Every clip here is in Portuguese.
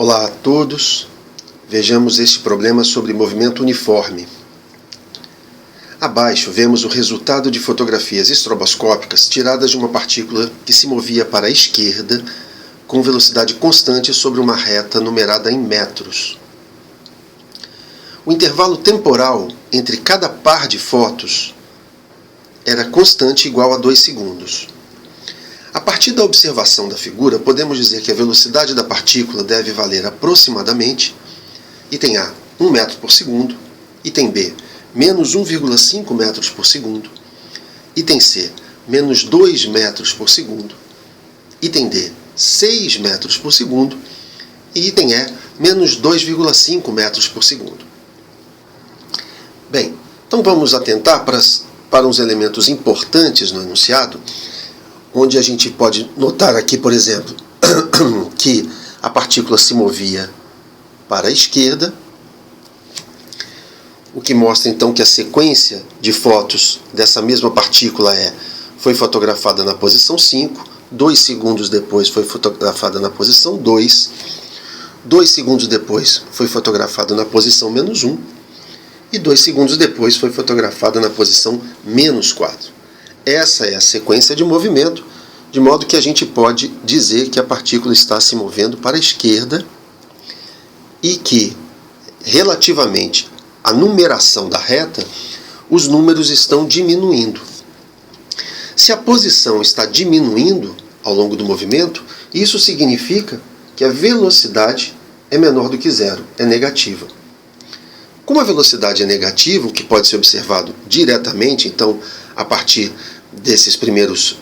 Olá a todos, vejamos este problema sobre movimento uniforme. Abaixo vemos o resultado de fotografias estroboscópicas tiradas de uma partícula que se movia para a esquerda com velocidade constante sobre uma reta numerada em metros. O intervalo temporal entre cada par de fotos era constante igual a 2 segundos. A partir da observação da figura, podemos dizer que a velocidade da partícula deve valer aproximadamente, item A, 1 metro por segundo, item B, menos 1,5 metros por segundo, item C, menos 2 metros por segundo, item D, 6 metros por segundo, e item E, menos 2,5 metros por segundo. Bem, então vamos atentar para uns elementos importantes no enunciado, onde a gente pode notar aqui, por exemplo, que a partícula se movia para a esquerda, o que mostra então que a sequência de fotos dessa mesma partícula foi fotografada na posição 5, 2 segundos depois foi fotografada na posição 2, 2 segundos depois foi fotografada na posição menos 1, e 2 segundos depois foi fotografada na posição menos 4. Essa é a sequência de movimento, de modo que a gente pode dizer que a partícula está se movendo para a esquerda e que, relativamente à numeração da reta, os números estão diminuindo. Se a posição está diminuindo ao longo do movimento, isso significa que a velocidade é menor do que zero, é negativa. Como a velocidade é negativa, o que pode ser observado diretamente, então, a partir desses primeiros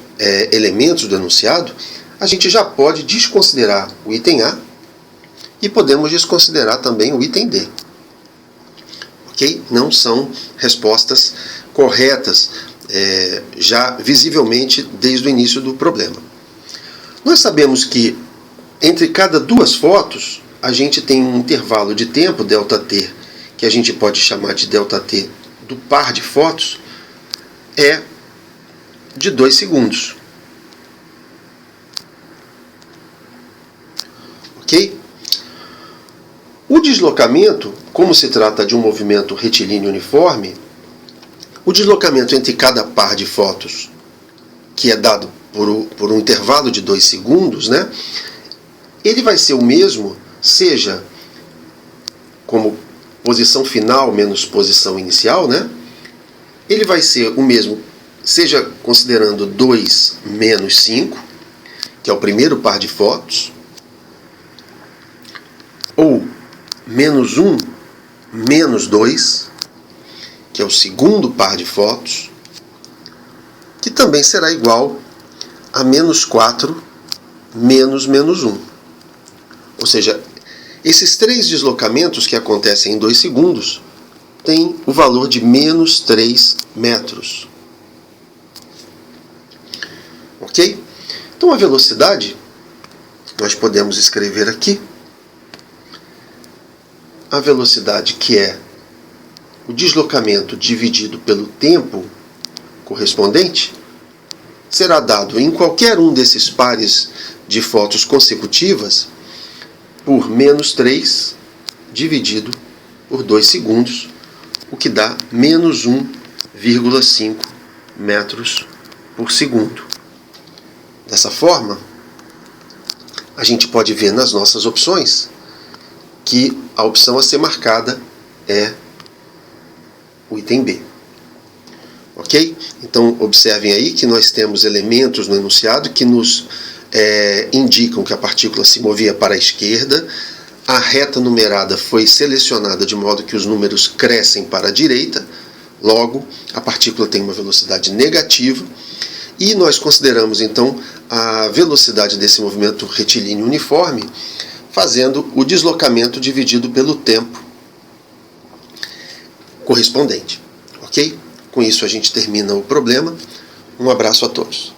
elementos do enunciado, a gente já pode desconsiderar o item A e podemos desconsiderar também o item D. Ok? Não são respostas corretas, já visivelmente desde o início do problema. Nós sabemos que entre cada duas fotos, a gente tem um intervalo de tempo, ΔT, que a gente pode chamar de ΔT do par de fotos, de 2 segundos. Ok? O deslocamento, como se trata de um movimento retilíneo uniforme, o deslocamento entre cada par de fotos, que é dado por um intervalo de 2 segundos, ele vai ser o mesmo, seja como posição final menos posição inicial, ele vai ser o mesmo, seja considerando 2 menos 5, que é o primeiro par de fotos, ou menos 1 menos 2, que é o segundo par de fotos, que também será igual a menos 4 menos menos 1. Ou seja, esses 3 deslocamentos que acontecem em 2 segundos têm o valor de menos 3 metros. Ok? Então a velocidade, nós podemos escrever aqui, a velocidade que é o deslocamento dividido pelo tempo correspondente, será dado em qualquer um desses pares de fotos consecutivas por menos 3 dividido por 2 segundos, o que dá menos 1,5 metros por segundo. Dessa forma, a gente pode ver nas nossas opções que a opção a ser marcada é o item B. Ok? Então, observem aí que nós temos elementos no enunciado que nos indicam que a partícula se movia para a esquerda, a reta numerada foi selecionada de modo que os números crescem para a direita, logo, a partícula tem uma velocidade negativa, e nós consideramos, então, a velocidade desse movimento retilíneo uniforme, fazendo o deslocamento dividido pelo tempo correspondente. Ok? Com isso a gente termina o problema. Um abraço a todos.